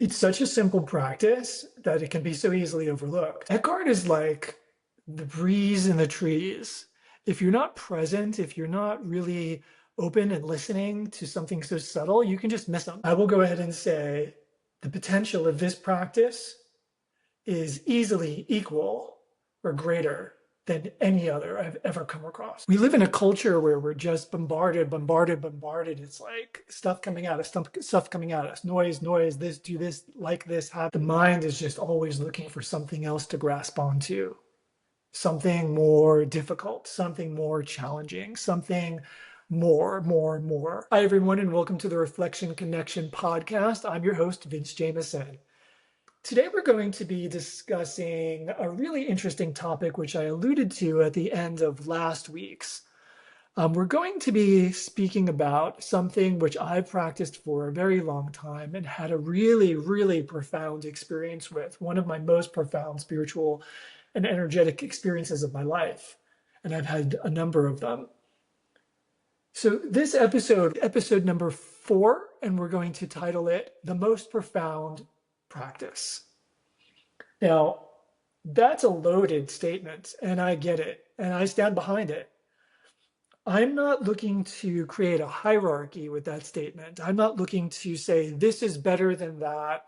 It's such a simple practice that it can be so easily overlooked. Eckhart is like the breeze in the trees. If you're not present, if you're not really open and listening to something so subtle, you can just miss them. I will go ahead and say the potential of this practice is easily equal or greater than any other I've ever come across. We live in a culture where we're just bombarded. It's like stuff coming at us, stuff coming at us, noise, this, do this, like this, have. The mind is just always looking for something else to grasp onto, something more difficult, something more challenging, something more. Hi, everyone, and welcome to the Reflection Connection podcast. I'm your host, Vince Jameson. Today, we're going to be discussing a really interesting topic, which I alluded to at the end of last week's. We're going to be speaking about something which I've practiced for a very long time and had a really profound experience with, one of my most profound spiritual and energetic experiences of my life. And I've had a number of them. So this episode number 4, and we're going to title it The Most Profound Practice. Now, that's a loaded statement, and I get it, and I stand behind it. I'm not looking to create a hierarchy with that statement. I'm not looking to say this is better than that,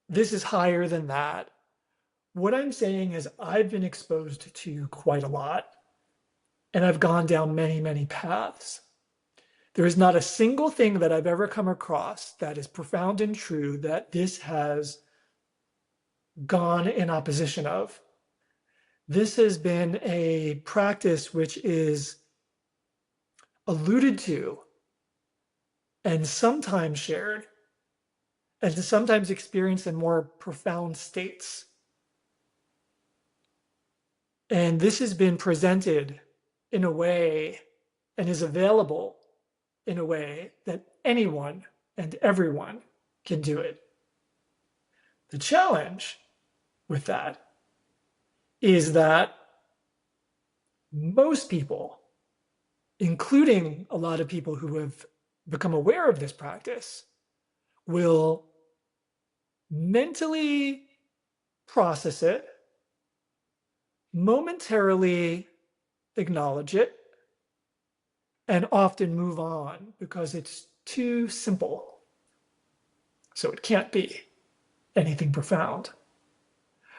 this is higher than that. What I'm saying is I've been exposed to quite a lot, and I've gone down many paths. There is not a single thing that I've ever come across that is profound and true that this has gone in opposition of. This has been a practice which is alluded to and sometimes shared and sometimes experienced in more profound states. And this has been presented in a way and is available in a way that anyone and everyone can do it. The challenge with that is that most people, including a lot of people who have become aware of this practice, will mentally process it, momentarily acknowledge it, and often move on because it's too simple. So it can't be anything profound.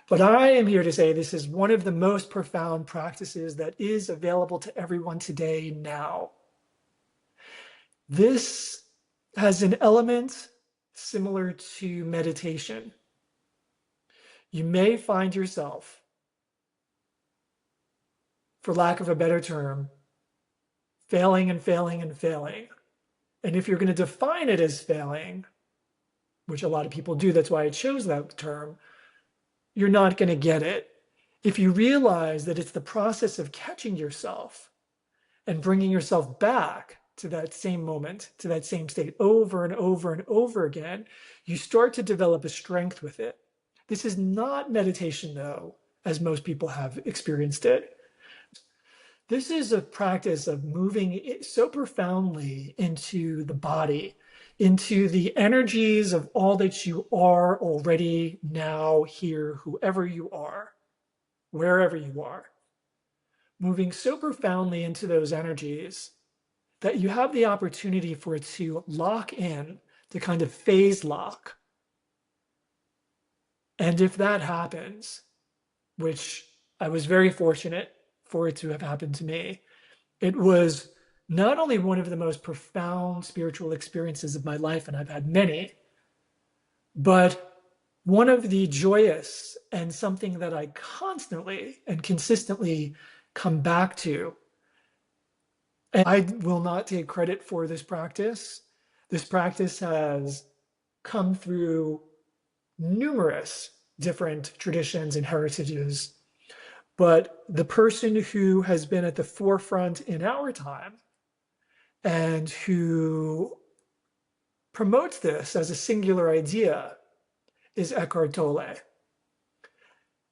But I am here to say this is one of the most profound practices that is available to everyone today now. This has an element similar to meditation. You may find yourself, for lack of a better term, failing. And if you're going to define it as failing, which a lot of people do, that's why I chose that term, you're not going to get it. If you realize that it's the process of catching yourself and bringing yourself back to that same moment, to that same state over and over again, you start to develop a strength with it. This is not meditation, though, as most people have experienced it. This is a practice of moving so profoundly into the body, into the energies of all that you are already now here, whoever you are, wherever you are. Moving so profoundly into those energies that you have the opportunity for it to lock in, to kind of phase lock. And if that happens, which I was very fortunate for it to have happened to me, it was not only one of the most profound spiritual experiences of my life, and I've had many, but one of the joyous and something that I constantly and consistently come back to. And I will not take credit for this practice. This practice has come through numerous different traditions and heritages. But the person who has been at the forefront in our time and who promotes this as a singular idea is Eckhart Tolle.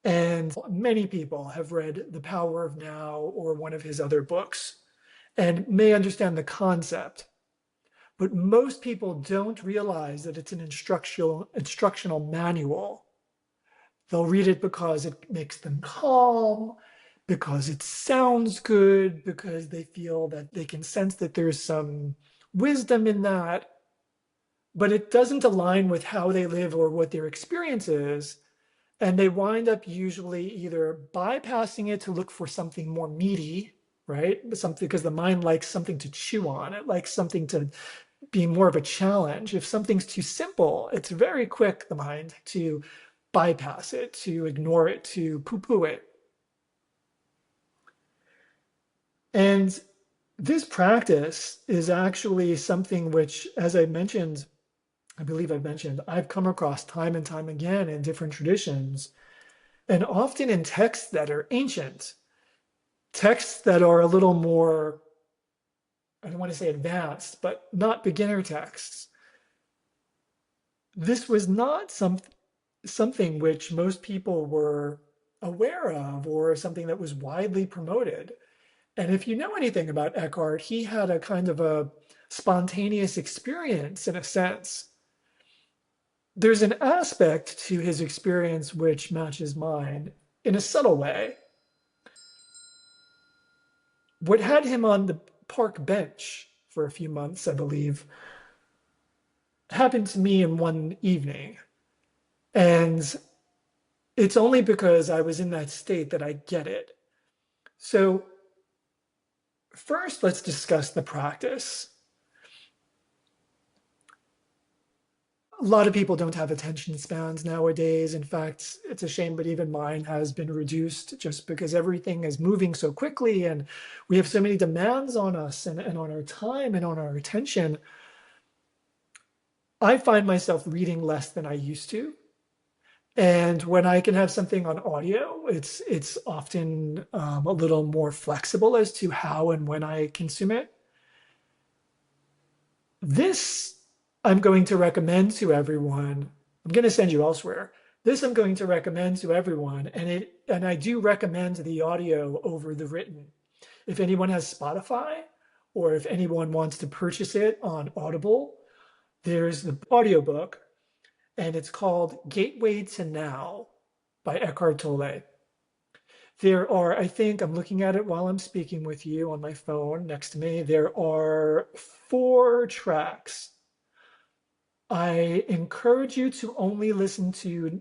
And many people have read The Power of Now or one of his other books and may understand the concept. But most people don't realize that it's an instructional manual. They'll read it because it makes them calm, because it sounds good, because they feel that they can sense that there's some wisdom in that, but it doesn't align with how they live or what their experience is. And they wind up usually either bypassing it to look for something more meaty, right? Something because the mind likes something to chew on. It likes something to be more of a challenge. If something's too simple, it's very quick, the mind, to bypass it, to ignore it, to poo-poo it. And this practice is actually something which, as I mentioned, I believe I've mentioned, I've come across time and time again in different traditions, and often in texts that are ancient, texts that are a little more, I don't want to say advanced, but not beginner texts. This was not something which most people were aware of or something that was widely promoted. And if you know anything about Eckhart, he had a kind of a spontaneous experience in a sense. There's an aspect to his experience which matches mine in a subtle way. What had him on the park bench for a few months, I believe, happened to me in one evening. And it's only because I was in that state that I get it. So, first, let's discuss the practice. A lot of people don't have attention spans nowadays. In fact, it's a shame, but even mine has been reduced just because everything is moving so quickly and we have so many demands on us and on our time and on our attention. I find myself reading less than I used to. And when I can have something on audio, it's often a little more flexible as to how and when I consume it. This I'm going to recommend to everyone. I'm going to send you elsewhere. This I'm going to recommend to everyone, and I do recommend the audio over the written. If anyone has Spotify, or if anyone wants to purchase it on Audible, there's the audiobook, and it's called Gateway to Now by Eckhart Tolle. There are, I think, I'm looking at it while I'm speaking with you on my phone next to me. There are 4 tracks. I encourage you to only listen to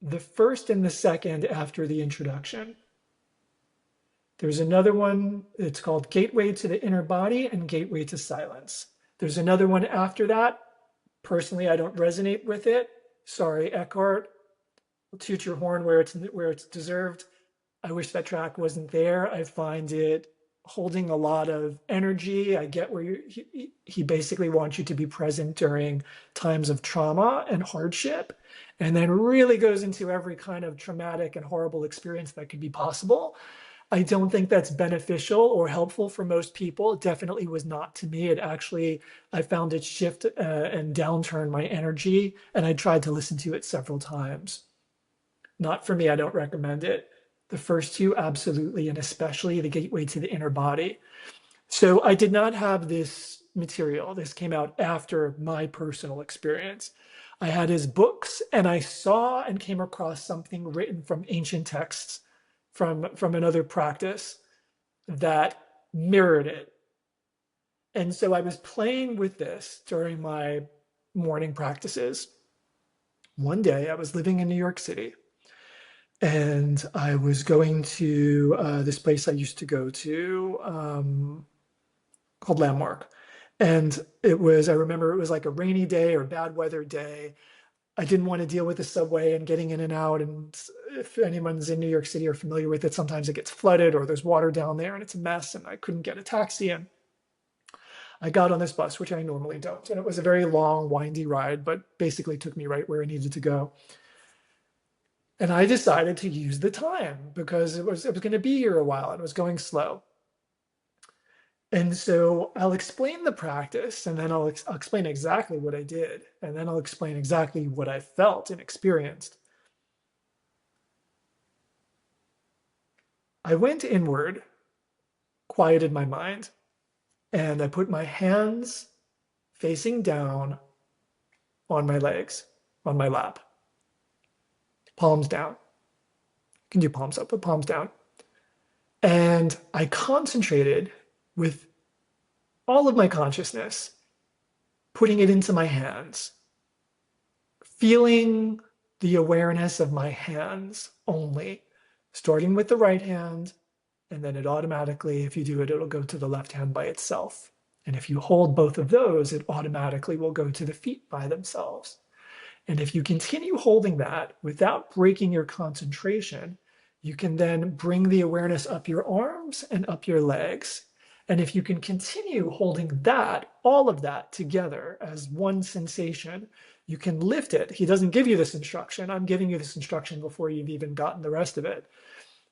the first and the second after the introduction. There's another one, it's called Gateway to the Inner Body and Gateway to Silence. There's another one after that. Personally, I don't resonate with it. Sorry, Eckhart. Toot your horn where it's deserved. I wish that track wasn't there. I find it holding a lot of energy. I get where he basically wants you to be present during times of trauma and hardship, and then really goes into every kind of traumatic and horrible experience that could be possible. I don't think that's beneficial or helpful for most people. It definitely was not to me. It actually, I found it shift and downturn my energy, and I tried to listen to it several times. Not for me, I don't recommend it. The first 2, absolutely, and especially the Gateway to the Inner Body. So I did not have this material. This came out after my personal experience. I had his books, and I saw and came across something written from ancient texts from another practice that mirrored it. And so I was playing with this during my morning practices. One day I was living in New York City, and I was going to this place I used to go to called Landmark. And I remember it was like a rainy day or bad weather day. I didn't want to deal with the subway and getting in and out. And if anyone's in New York City or familiar with it, sometimes it gets flooded or there's water down there and it's a mess. And I couldn't get a taxi. And I got on this bus, which I normally don't. And it was a very long, windy ride, but basically took me right where I needed to go. And I decided to use the time because it was going to be here a while and it was going slow. And so I'll explain the practice and then I'll explain exactly what I did. And then I'll explain exactly what I felt and experienced. I went inward, quieted my mind, and I put my hands facing down on my legs, on my lap, palms down. You can do palms up, but palms down. And I concentrated with all of my consciousness, putting it into my hands, feeling the awareness of my hands only, starting with the right hand, and then it automatically, if you do it, it'll go to the left hand by itself. And if you hold both of those, it automatically will go to the feet by themselves. And if you continue holding that without breaking your concentration, you can then bring the awareness up your arms and up your legs. And if you can continue holding that, all of that together as one sensation, you can lift it. He doesn't give you this instruction. I'm giving you this instruction before you've even gotten the rest of it.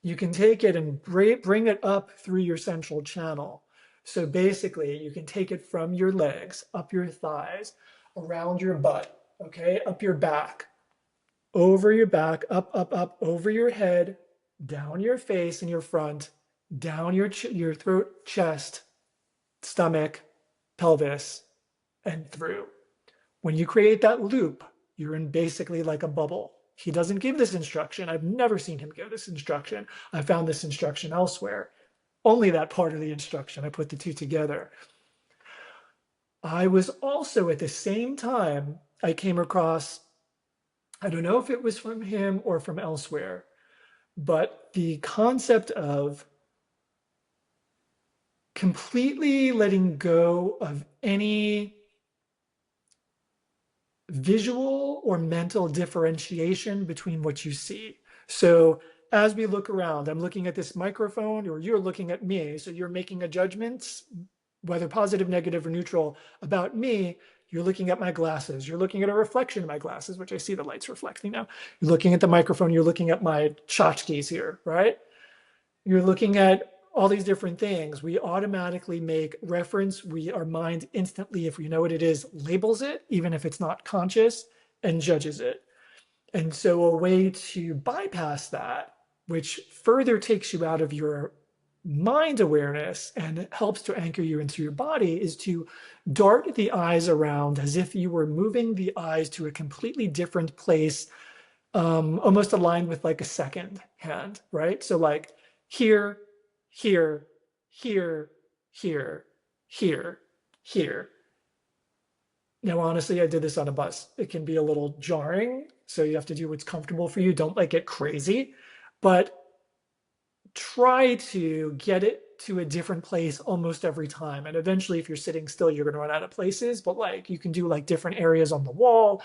You can take it and bring it up through your central channel. So basically, you can take it from your legs, up your thighs, around your butt, okay, up your back, over your back, up, over your head, down your face and your front, down your throat, chest, stomach, pelvis, and through. When you create that loop, you're in basically like a bubble. He doesn't give this instruction. I've never seen him give this instruction. I found this instruction elsewhere. Only that part of the instruction. I put the two together. I was also at the same time, I came across, I don't know if it was from him or from elsewhere, but the concept of completely letting go of any visual or mental differentiation between what you see. So as we look around, I'm looking at this microphone, or you're looking at me. So you're making a judgment, whether positive, negative, or neutral, about me. You're looking at my glasses. You're looking at a reflection of my glasses, which I see the lights reflecting now. You're looking at the microphone. You're looking at my tchotchkes here, right? You're looking at all these different things. We automatically make reference. Our mind instantly, if we know what it is, labels it, even if it's not conscious, and judges it. And so a way to bypass that, which further takes you out of your mind awareness and helps to anchor you into your body, is to dart the eyes around as if you were moving the eyes to a completely different place, almost aligned with like a second hand, right? So like here, here, here, here, here, here. Now, honestly, I did this on a bus. It can be a little jarring, so you have to do what's comfortable for you. Don't like get crazy, but try to get it to a different place almost every time. And eventually, if you're sitting still, you're going to run out of places, but like you can do like different areas on the wall.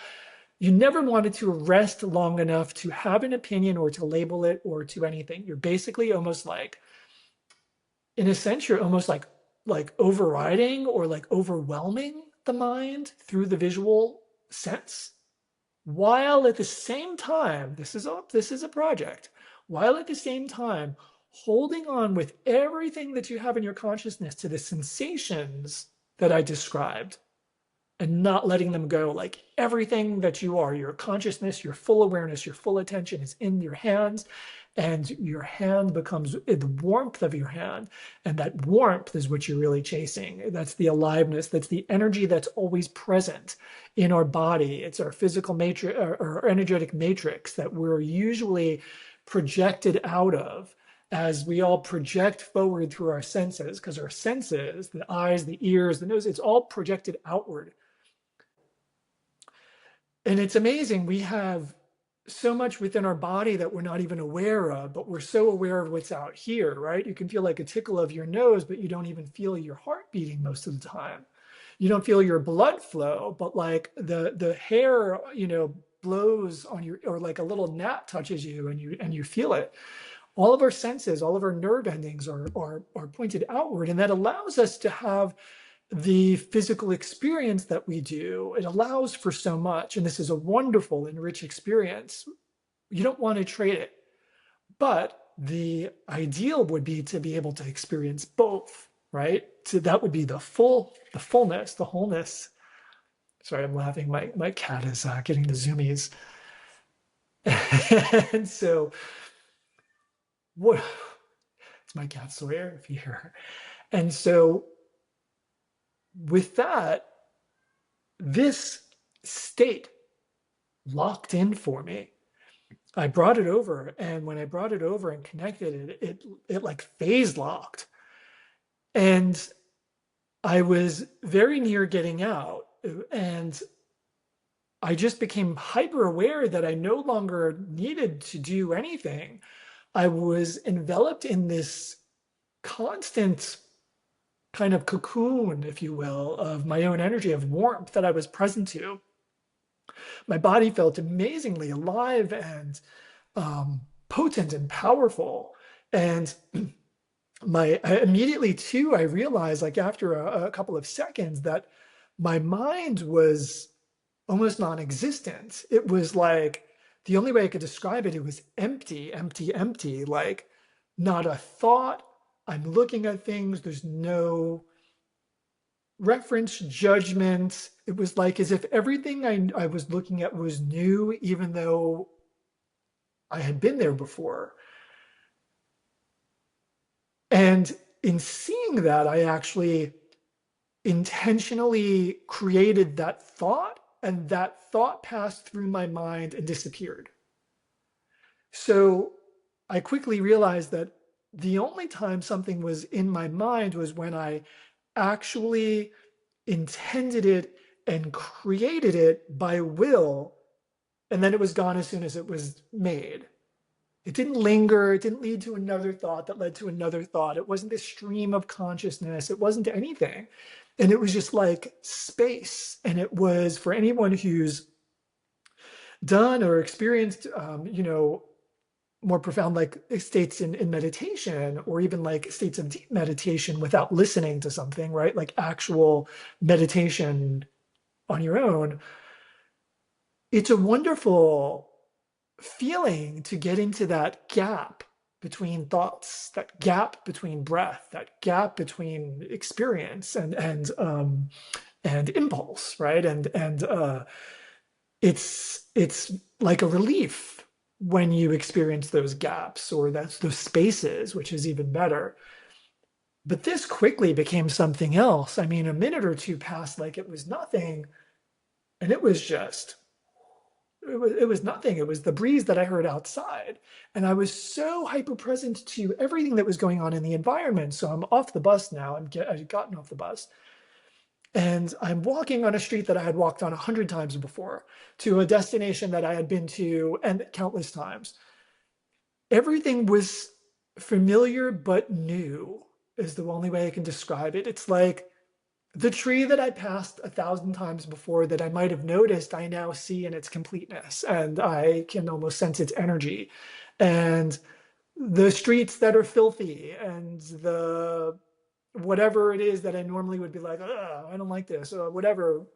You never wanted to rest long enough to have an opinion or to label it or to anything. You're basically almost like, in a sense, you're almost like overriding or like overwhelming the mind through the visual sense, while at the same time, this is a project, while at the same time holding on with everything that you have in your consciousness to the sensations that I described, and not letting them go. Like everything that you are, your consciousness, your full awareness, your full attention is in your hands, and your hand becomes the warmth of your hand. And that warmth is what you're really chasing. That's the aliveness. That's the energy that's always present in our body. It's our physical matrix, or energetic matrix that we're usually projected out of as we all project forward through our senses, because our senses, the eyes, the ears, the nose, it's all projected outward. And it's amazing. We have so much within our body that we're not even aware of, but we're so aware of what's out here, right? You can feel like a tickle of your nose, but you don't even feel your heart beating most of the time. You don't feel your blood flow, but like the hair, blows on your, or like a little gnat touches you and you feel it. All of our senses, all of our nerve endings are pointed outward, and that allows us to have the physical experience that we do. It allows for so much, and this is a wonderful and rich experience. You don't want to trade it, but the ideal would be to be able to experience both, right? So that would be the fullness, the wholeness. Sorry, I'm laughing. My cat is getting the zoomies. And so what, it's my cat Sawyer, if you hear her. And so with that, this state locked in for me. I brought it over, and when I brought it over and connected it, it like phase locked. And I was very near getting out, and I just became hyper aware that I no longer needed to do anything. I was enveloped in this constant kind of cocoon, if you will, of my own energy, of warmth that I was present to. My body felt amazingly alive and potent and powerful. And immediately too, I realized, like after a couple of seconds, that my mind was almost non-existent. It was like the only way I could describe it, it was empty, empty, empty, like not a thought. I'm looking at things, there's no reference, judgment. It was like as if everything I was looking at was new, even though I had been there before. And in seeing that, I actually intentionally created that thought, and that thought passed through my mind and disappeared. So I quickly realized that the only time something was in my mind was when I actually intended it and created it by will, and then it was gone as soon as it was made. It didn't linger. It didn't lead to another thought that led to another thought. It wasn't this stream of consciousness. It wasn't anything. And it was just like space. And it was, for anyone who's done or experienced, more profound like states in meditation, or even like states of deep meditation without listening to something, right? Like actual meditation on your own. It's a wonderful feeling to get into that gap between thoughts, that gap between breath, that gap between experience and impulse, right? And it's like a relief when you experience those gaps, or that's those spaces, which is even better. But this quickly became something else. I mean, a minute or two passed like it was nothing, and it was just it was nothing. It was the breeze that I heard outside. And I was so hyper present to everything that was going on in the environment. So I'm off the bus now. I've gotten off the bus. And I'm walking on a street that I had walked on 100 times before, to a destination that I had been to and countless times. Everything was familiar but new, is the only way I can describe it. It's like the tree that I passed 1,000 times before that I might have noticed, I now see in its completeness, and I can almost sense its energy. And the streets that are filthy, and the whatever it is that I normally would be like, oh, I don't like this, or whatever.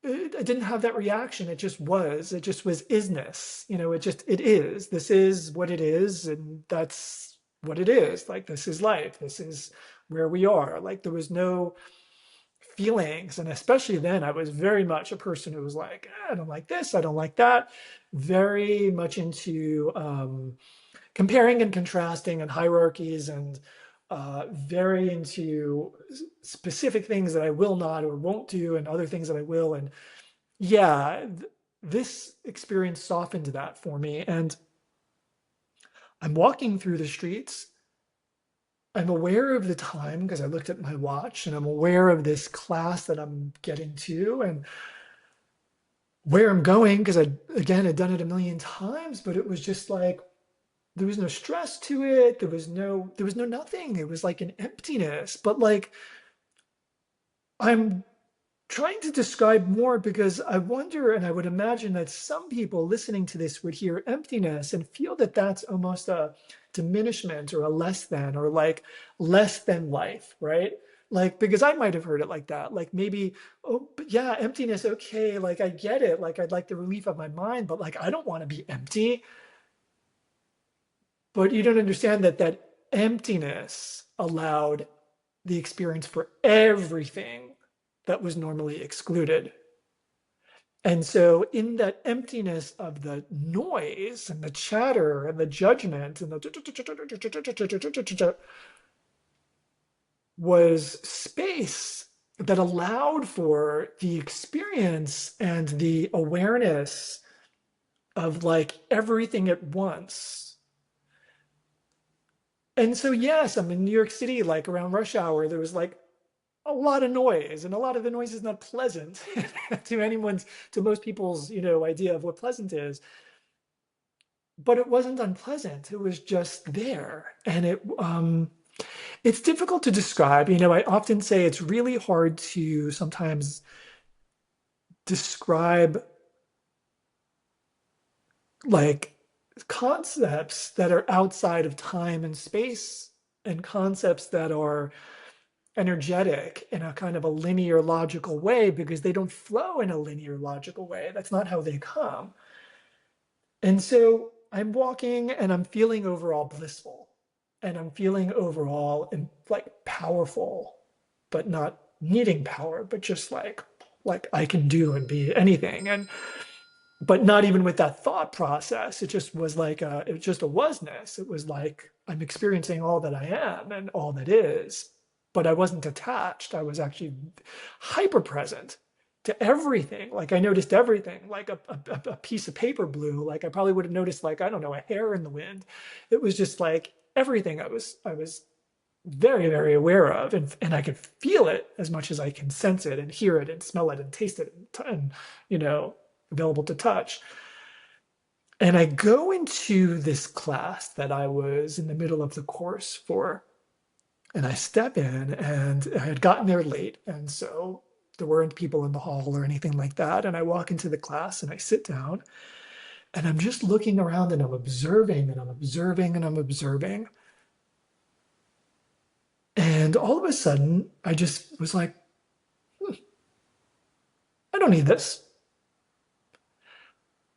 I didn't have that reaction. It just was. It just was isness. It is. This is what it is, and that's what it is. Like, this is life. This is where we are. Like, there was no feelings. And especially then, I was very much a person who was like, I don't like this, I don't like that. Very much into comparing and contrasting and hierarchies, and very into specific things that I will not or won't do, and other things that I will. And yeah, this experience softened that for me. And I'm walking through the streets. I'm aware of the time because I looked at my watch, and I'm aware of this class that I'm getting to, and where I'm going because I, again, had done it a million times. But it was just like there was no stress to it. There was no nothing. It was like an emptiness. But like, I'm trying to describe more because I wonder, and I would imagine that some people listening to this would hear emptiness and feel that that's almost a diminishment, or a less than, or like less than life, right? Like, because I might have heard it like that. Like, maybe, oh, but yeah, emptiness, okay, like I get it. Like, I'd like the relief of my mind, but like, I don't want to be empty. But you don't understand that that emptiness allowed the experience for everything that was normally excluded. And so, in that emptiness of the noise and the chatter and the judgment and the was space that allowed for the experience and the awareness of like everything at once. And so, yes, I'm in New York City, like around rush hour, there was like a lot of noise, and a lot of the noise is not pleasant to most people's, idea of what pleasant is. But it wasn't unpleasant. It was just there. And it's difficult to describe. I often say it's really hard to sometimes describe like concepts that are outside of time and space, and concepts that are energetic in a kind of a linear logical way, because they don't flow in a linear logical way. That's not how they come. And so I'm walking and I'm feeling overall blissful, and I'm feeling overall like powerful, but not needing power, but just like I can do and be anything. And but not even with that thought process. It just was like it was just a wasness. It was like I'm experiencing all that I am and all that is, but I wasn't attached. I was actually hyper present to everything. Like I noticed everything, like a piece of paper blew. Like I probably would have noticed, like, I don't know, a hair in the wind. It was just like everything I was very, very aware of, and I could feel it as much as I can sense it and hear it and smell it and taste it and available to touch. And I go into this class that I was in the middle of the course for, and I step in, and I had gotten there late, and so there weren't people in the hall or anything like that. And I walk into the class and I sit down, and I'm just looking around, and I'm observing and I'm observing and I'm observing. And all of a sudden, I just was like, I don't need this.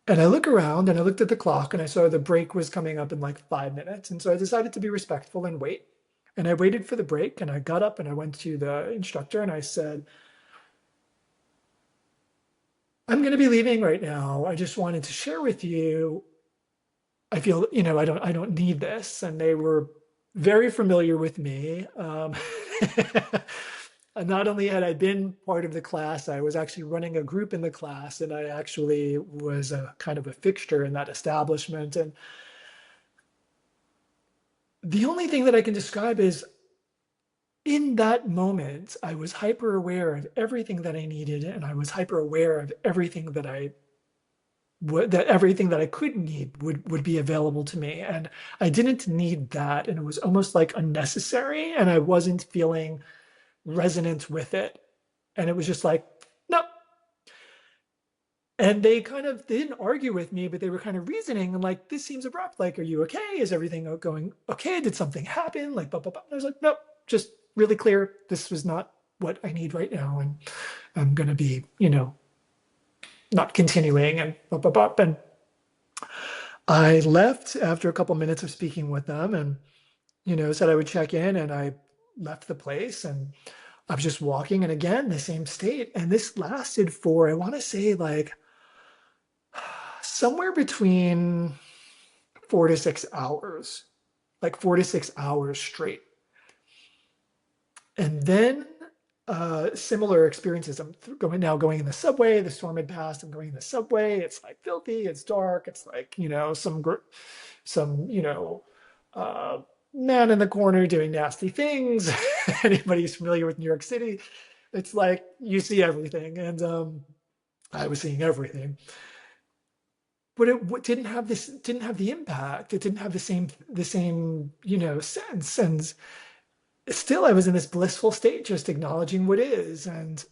And I look around and I looked at the clock and I saw the break was coming up in like 5 minutes. And so I decided to be respectful and wait. And I waited for the break, and I got up and I went to the instructor and I said, I'm going to be leaving right now. I just wanted to share with you. I feel, I don't need this. And they were very familiar with me. And not only had I been part of the class, I was actually running a group in the class, and I actually was a kind of a fixture in that establishment. And the only thing that I can describe is in that moment, I was hyper aware of everything that I needed, and I was hyper aware of everything that everything that I could need would be available to me. And I didn't need that. And it was almost like unnecessary, and I wasn't feeling resonant with it. And it was just like, no. And they didn't argue with me, but they were kind of reasoning and like, this seems abrupt. Like, are you okay? Is everything going okay? Did something happen? Like, blah, blah, blah. And I was like, nope, just really clear. This was not what I need right now. And I'm going to be, not continuing and blah, blah, blah. And I left after a couple minutes of speaking with them, and, said I would check in, and I left the place, and I was just walking, and again, the same state. And this lasted for, I want to say, like somewhere between 4 to 6 hours, like 4 to 6 hours straight. And then similar experiences. I'm going in the subway. The storm had passed. I'm going in the subway. It's like filthy. It's dark. It's like, some man in the corner doing nasty things. Anybody who's familiar with New York City, it's like you see everything. And I was seeing everything. But it didn't have the impact. It didn't have the same sense. And still, I was in this blissful state, just acknowledging what is, and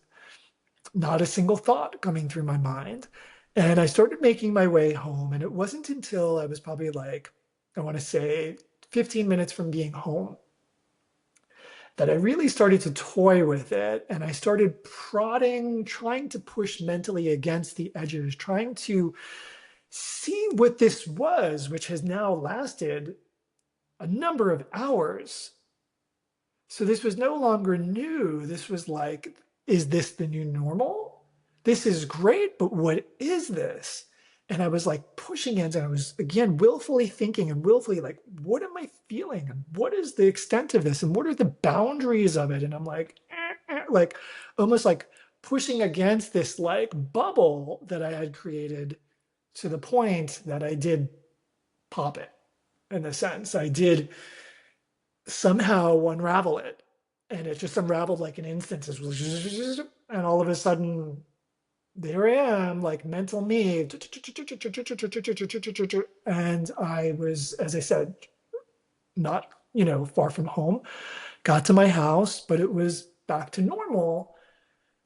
not a single thought coming through my mind. And I started making my way home. And it wasn't until I was probably like, I want to say 15 minutes from being home, that I really started to toy with it. And I started prodding, trying to push mentally against the edges, trying to see what this was, which has now lasted a number of hours. So this was no longer new. This was like, is this the new normal? This is great, but what is this? And I was like pushing it, and I was again willfully thinking and willfully like, what am I feeling? And what is the extent of this? And what are the boundaries of it? And I'm like, like almost like pushing against this like bubble that I had created to the point that I did pop it in a sense. I did somehow unravel it. And it just unraveled like in instances. And all of a sudden, there I am, like mental me. And I was, as I said, not, far from home. Got to my house, but it was back to normal.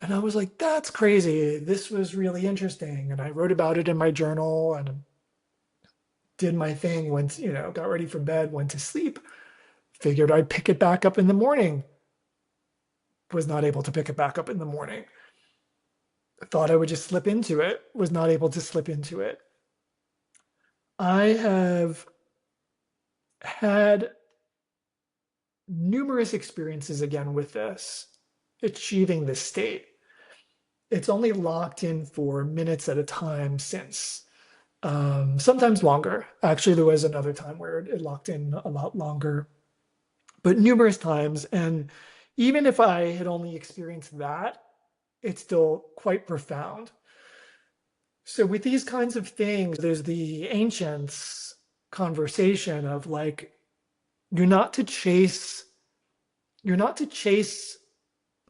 And I was like, that's crazy. This was really interesting. And I wrote about it in my journal and did my thing, went, got ready for bed, went to sleep, figured I'd pick it back up in the morning. Was not able to pick it back up in the morning. Thought I would just slip into it, was not able to slip into it. I have had numerous experiences again with this, achieving this state. It's only locked in for minutes at a time since. Sometimes longer. Actually, there was another time where it locked in a lot longer, but numerous times. And even if I had only experienced that, it's still quite profound. So with these kinds of things, there's the ancients conversation of like, you're not to chase, you're not to chase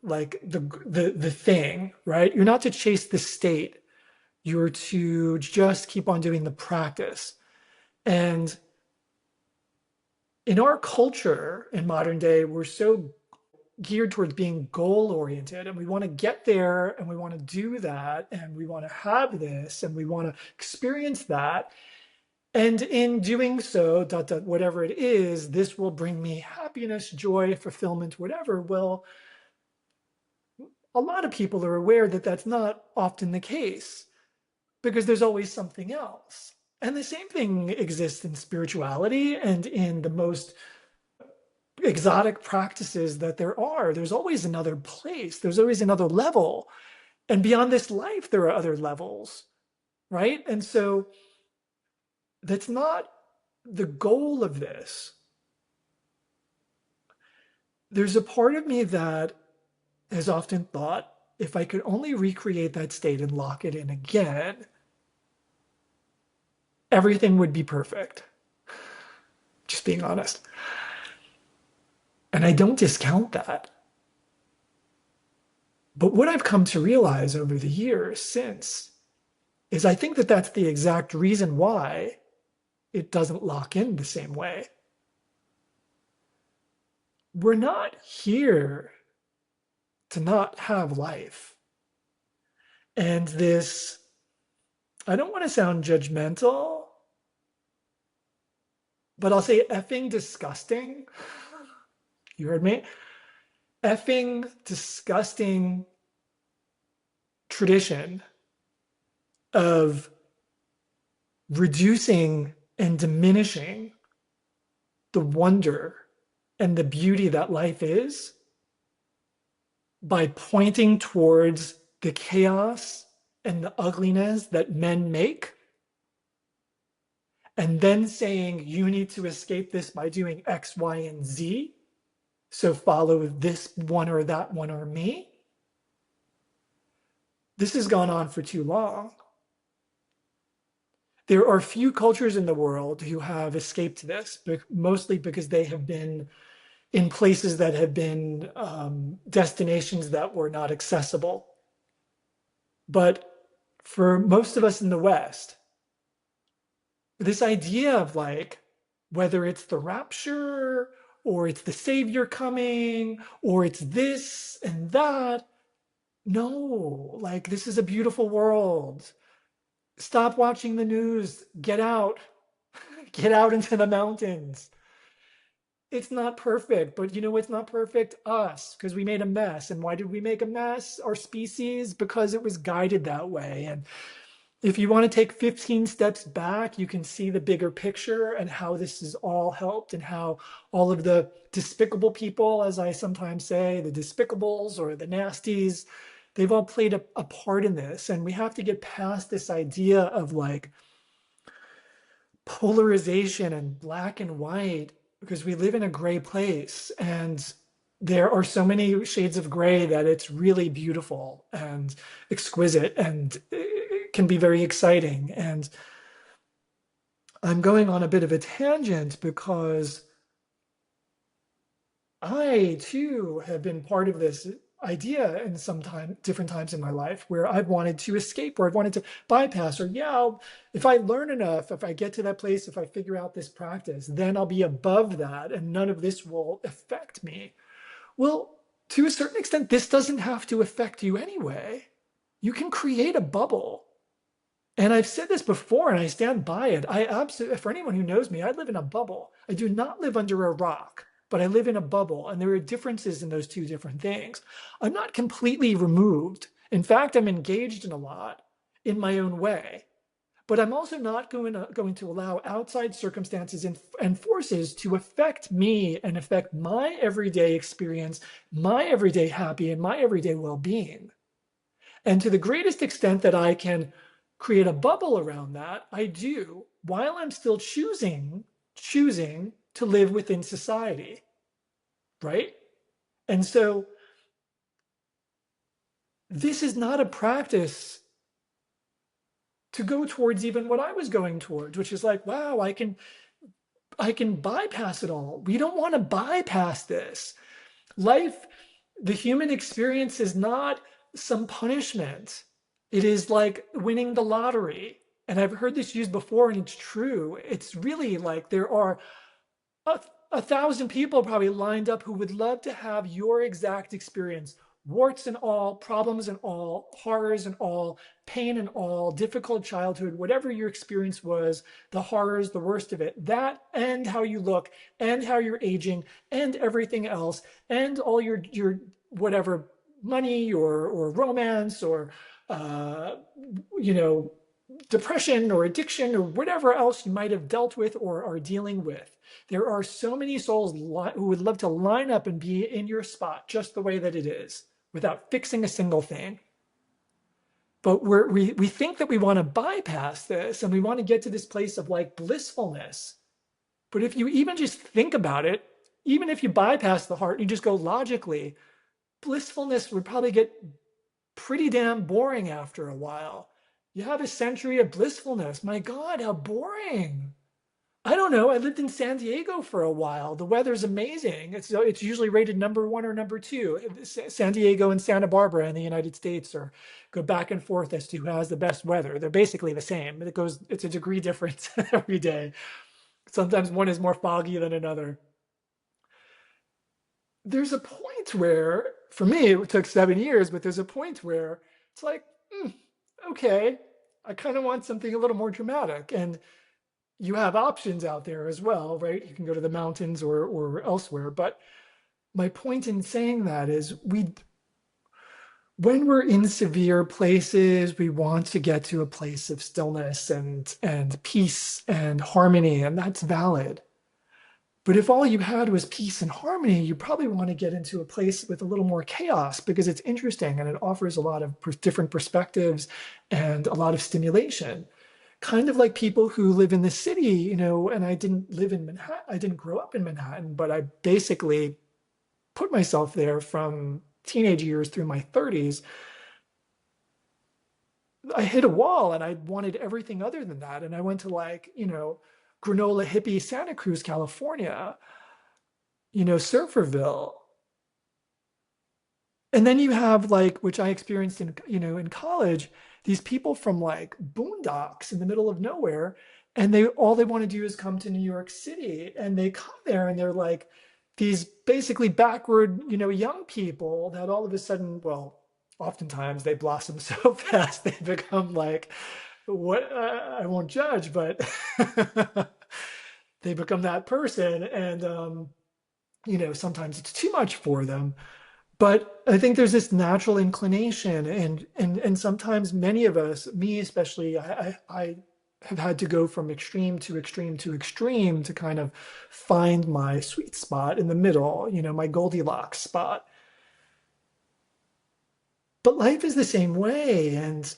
like the thing, right? You're not to chase the state. You're to just keep on doing the practice. And in our culture in modern day, we're so geared towards being goal oriented and we want to get there and we want to do that and we want to have this and we want to experience that. And in doing so, whatever it is, this will bring me happiness, joy, fulfillment, whatever. Well, a lot of people are aware that that's not often the case because there's always something else. And the same thing exists in spirituality and in the most exotic practices that there are. There's always another place, there's always another level. And beyond this life, there are other levels, right? And so that's not the goal of this. There's a part of me that has often thought if I could only recreate that state and lock it in again, everything would be perfect. Just being honest. And I don't discount that. But what I've come to realize over the years since is I think that that's the exact reason why it doesn't lock in the same way. We're not here to not have life. And this, I don't want to sound judgmental, but I'll say effing disgusting. You heard me? Effing disgusting tradition of reducing and diminishing the wonder and the beauty that life is by pointing towards the chaos and the ugliness that men make, and then saying you need to escape this by doing X, Y, and Z. So follow this one or that one or me. This has gone on for too long. There are few cultures in the world who have escaped this, mostly because they have been in places that have been destinations that were not accessible. But for most of us in the West, this idea of like, whether it's the rapture or it's the savior coming or it's this and that, no, like this is a beautiful world. Stop watching the news. Get out. Get out into the mountains. It's not perfect, but you know what's not perfect? Us, because we made a mess. And why did we make a mess? Our species, because it was guided that way. And if you want to take 15 steps back, you can see the bigger picture and how this has all helped and how all of the despicable people, as I sometimes say, the despicables or the nasties, they've all played a part in this. And we have to get past this idea of like polarization and black and white because we live in a gray place. And there are so many shades of gray that it's really beautiful and exquisite and it can be very exciting. And I'm going on a bit of a tangent because I too have been part of this idea in some time, different times in my life where I've wanted to escape, or I've wanted to bypass, or yeah, if I learn enough, if I get to that place, if I figure out this practice, then I'll be above that and none of this will affect me. Well, to a certain extent, this doesn't have to affect you anyway. You can create a bubble. And I've said this before and I stand by it. I absolutely, for anyone who knows me, I live in a bubble. I do not live under a rock, but I live in a bubble. And there are differences in those two different things. I'm not completely removed. In fact, I'm engaged in a lot in my own way. But I'm also not going to allow outside circumstances and forces to affect me and affect my everyday experience, my everyday happy, and my everyday well-being. And to the greatest extent that I can create a bubble around that, I do, while I'm still choosing to live within society, right? And so this is not a practice to go towards even what I was going towards, which is like, wow, I can bypass it all. We don't want to bypass this. Life, the human experience is not some punishment. It is like winning the lottery. And I've heard this used before, and it's true. It's really like there are a, 1,000 people probably lined up who would love to have your exact experience, warts and all, problems and all, horrors and all, pain and all, difficult childhood, whatever your experience was, the horrors, the worst of it, that and how you look and how you're aging and everything else and all your whatever money or romance or uh, you know depression or addiction or whatever else you might have dealt with or are dealing with. There are so many souls who would love to line up and be in your spot just the way that it is without fixing a single thing. But we think that we want to bypass this and we want to get to this place of like blissfulness. But if you even just think about it, even if you bypass the heart and you just go logically, blissfulness would probably get pretty damn boring after a while. You have a century of blissfulness. My God, how boring. I don't know. I lived in San Diego for a while. The weather's amazing. It's usually rated number one or number two. San Diego and Santa Barbara in the United States are go back and forth as to who has the best weather. They're basically the same. It's a degree difference every day. Sometimes one is more foggy than another. There's a point where, for me, it took 7 years, but there's a point where it's like, okay, I kind of want something a little more dramatic. And you have options out there as well, right? You can go to the mountains or elsewhere. But my point in saying that is when we're in severe places, we want to get to a place of stillness and peace and harmony, and that's valid. But if all you had was peace and harmony, you probably want to get into a place with a little more chaos because it's interesting and it offers a lot of different perspectives and a lot of stimulation. Kind of like people who live in the city, and I didn't live in Manhattan, I didn't grow up in Manhattan, but I basically put myself there from teenage years through my 30s. I hit a wall and I wanted everything other than that. And I went to Granola hippie Santa Cruz, California, Surferville. And then you have which I experienced in college, these people from like boondocks in the middle of nowhere, and all they want to do is come to New York City, and they come there and they're like these basically backward, young people that all of a sudden, well, oftentimes they blossom so fast they become like what I won't judge, but they become that person, and sometimes it's too much for them. But I think there's this natural inclination, and sometimes many of us, me especially, I have had to go from extreme to extreme to extreme to kind of find my sweet spot in the middle, my Goldilocks spot. But life is the same way, and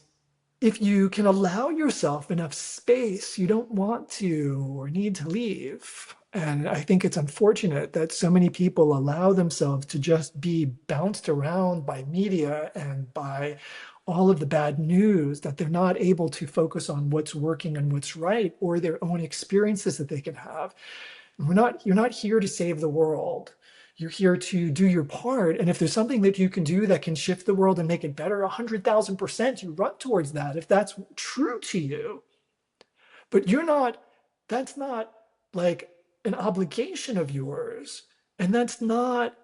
if you can allow yourself enough space, you don't want to or need to leave. And I think it's unfortunate that so many people allow themselves to just be bounced around by media and by all of the bad news, that they're not able to focus on what's working and what's right, or their own experiences that they can have. You're not here to save the world. You're here to do your part. And if there's something that you can do that can shift the world and make it better, 100,000%, you run towards that if that's true to you. But that's not like an obligation of yours. And that's not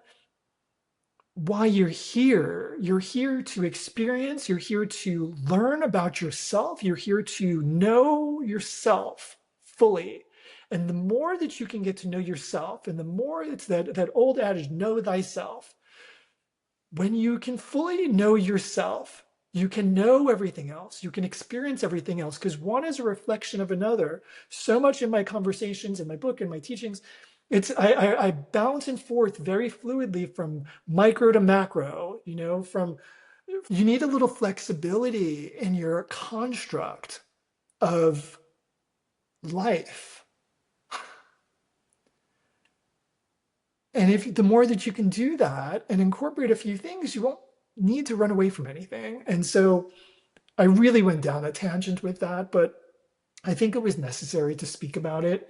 why you're here. You're here to experience, you're here to learn about yourself, you're here to know yourself fully. And the more that you can get to know yourself, and the more it's that old adage, know thyself. When you can fully know yourself, you can know everything else. You can experience everything else, because one is a reflection of another. So much in my conversations, in my book, in my teachings, I bounce and forth very fluidly from micro to macro, from you need a little flexibility in your construct of life. And if the more that you can do that and incorporate a few things, you won't need to run away from anything. And so I really went down a tangent with that, but I think it was necessary to speak about it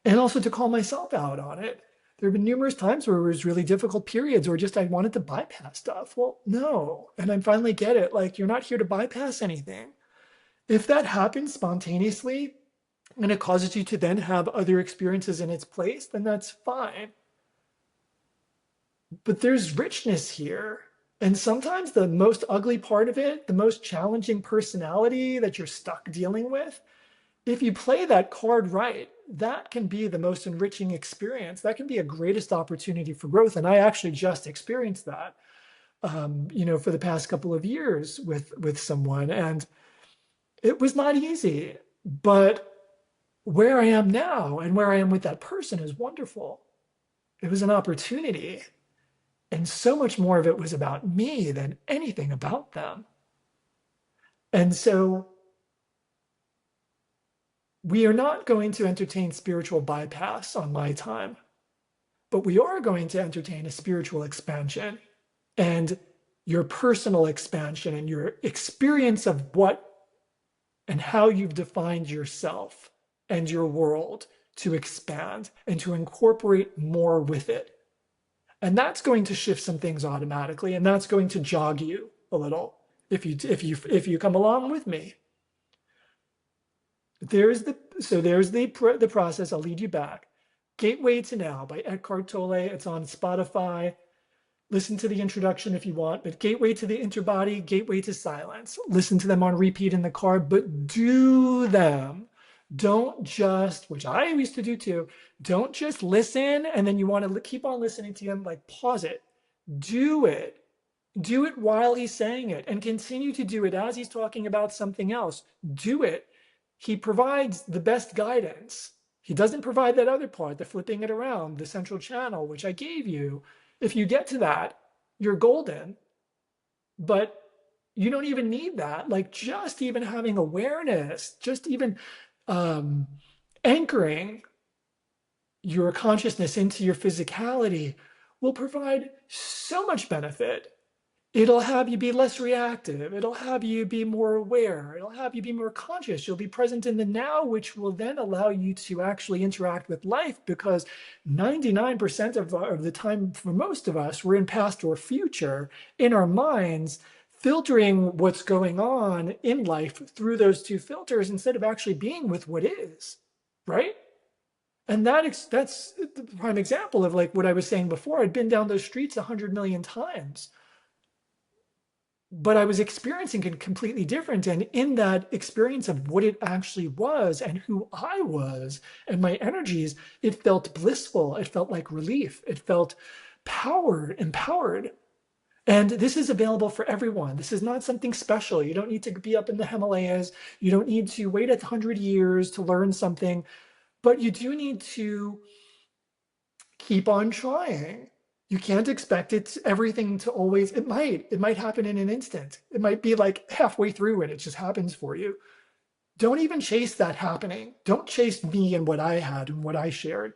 and also to call myself out on it. There have been numerous times where it was really difficult periods or just I wanted to bypass stuff. Well, no. And I finally get it. Like, you're not here to bypass anything. If that happens spontaneously and it causes you to then have other experiences in its place, then that's fine. But there's richness here. And sometimes the most ugly part of it, the most challenging personality that you're stuck dealing with, if you play that card right, that can be the most enriching experience. That can be a greatest opportunity for growth. And I actually just experienced that, for the past couple of years with someone. And it was not easy. But where I am now and where I am with that person is wonderful. It was an opportunity. And so much more of it was about me than anything about them. And so we are not going to entertain spiritual bypass on my time, but we are going to entertain a spiritual expansion and your personal expansion and your experience of what and how you've defined yourself and your world to expand and to incorporate more with it. And that's going to shift some things automatically, and that's going to jog you a little if you come along with me. There's the process. I'll lead you back. Gateway to Now by Eckhart Tolle. It's on Spotify. Listen to the introduction if you want, but Gateway to the Interbody, Gateway to Silence. Listen to them on repeat in the car, but do them. Don't just, which I used to do too, don't just listen and then you want to keep on listening to him, like pause it. Do it. Do it while he's saying it and continue to do it as he's talking about something else. Do it. He provides the best guidance. He doesn't provide that other part, the flipping it around, the central channel, which I gave you. If you get to that, you're golden. But you don't even need that. Like, just even having awareness, just even anchoring your consciousness into your physicality will provide so much benefit. It'll have you be less reactive. It'll have you be more aware. It'll have you be more conscious. You'll be present in the now, which will then allow you to actually interact with life, because 99% of the time for most of us, we're in past or future in our minds, filtering what's going on in life through those two filters instead of actually being with what is, right? And that's the prime example of like what I was saying before. I'd been down those streets 100 million times, but I was experiencing it completely different. And in that experience of what it actually was and who I was and my energies, it felt blissful. It felt like relief. It felt empowered. And this is available for everyone. This is not something special. You don't need to be up in the Himalayas. You don't need to wait 100 years to learn something, but you do need to keep on trying. You can't expect everything to always, it might happen in an instant. It might be like halfway through and it just happens for you. Don't even chase that happening. Don't chase me and what I had and what I shared.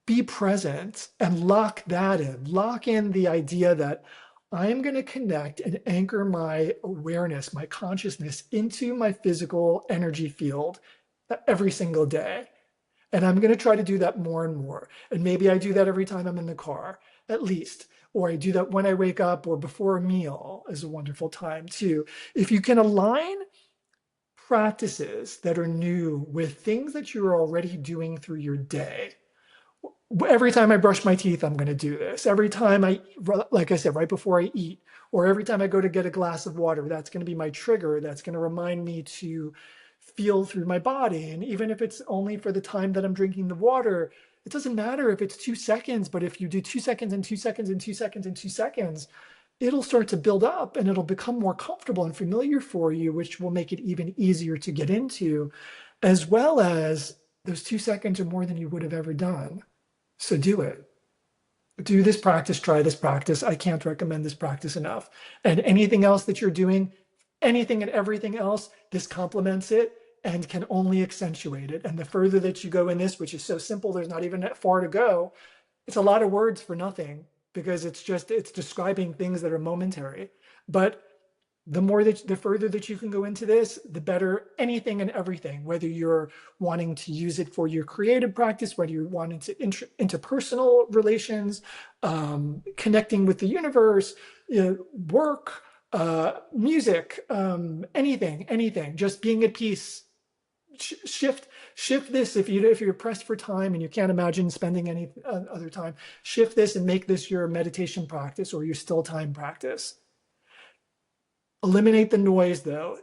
Be present and lock that in. Lock in the idea that I'm going to connect and anchor my awareness, my consciousness into my physical energy field every single day. And I'm going to try to do that more and more. And maybe I do that every time I'm in the car, at least. Or I do that when I wake up or before a meal is a wonderful time too. If you can align practices that are new with things that you're already doing through your day, every time I brush my teeth, I'm going to do this. Every time like I said, right before I eat, or every time I go to get a glass of water, that's going to be my trigger. That's going to remind me to feel through my body. And even if it's only for the time that I'm drinking the water, it doesn't matter if it's 2 seconds, but if you do 2 seconds and 2 seconds and 2 seconds and 2 seconds, it'll start to build up and it'll become more comfortable and familiar for you, which will make it even easier to get into, as well as those 2 seconds are more than you would have ever done. So do it. Do this practice, try this practice. I can't recommend this practice enough. And anything else that you're doing, anything and everything else, this complements it and can only accentuate it. And the further that you go in this, which is so simple, there's not even that far to go. It's a lot of words for nothing because it's describing things that are momentary. But the further that you can go into this, the better anything and everything, whether you're wanting to use it for your creative practice, whether you're wanting to interpersonal relations, connecting with the universe, work, music, anything, just being at peace. Shift this if you're pressed for time and you can't imagine spending any other time. Shift this and make this your meditation practice or your still time practice. Eliminate the noise though.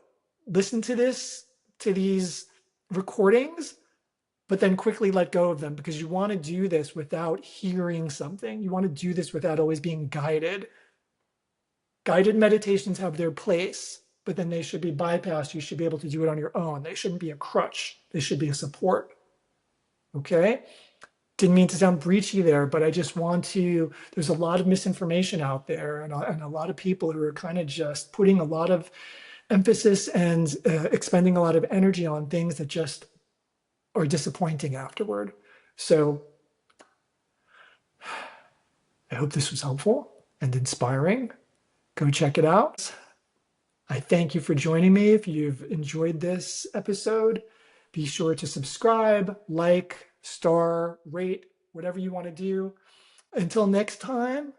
Listen to these recordings, but then quickly let go of them because you want to do this without hearing something. You want to do this without always being guided. Guided meditations have their place, but then they should be bypassed. You should be able to do it on your own. They shouldn't be a crutch. They should be a support. Okay? Didn't mean to sound preachy there, but I just want to, there's a lot of misinformation out there and a lot of people who are kind of just putting a lot of emphasis and expending a lot of energy on things that just are disappointing afterward. So I hope this was helpful and inspiring. Go check it out. I thank you for joining me. If you've enjoyed this episode, be sure to subscribe, like, star, rate, whatever you want to do. Until next time,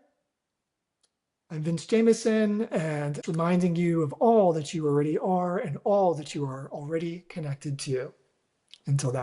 I'm Vince Jameson, and reminding you of all that you already are and all that you are already connected to. Until then.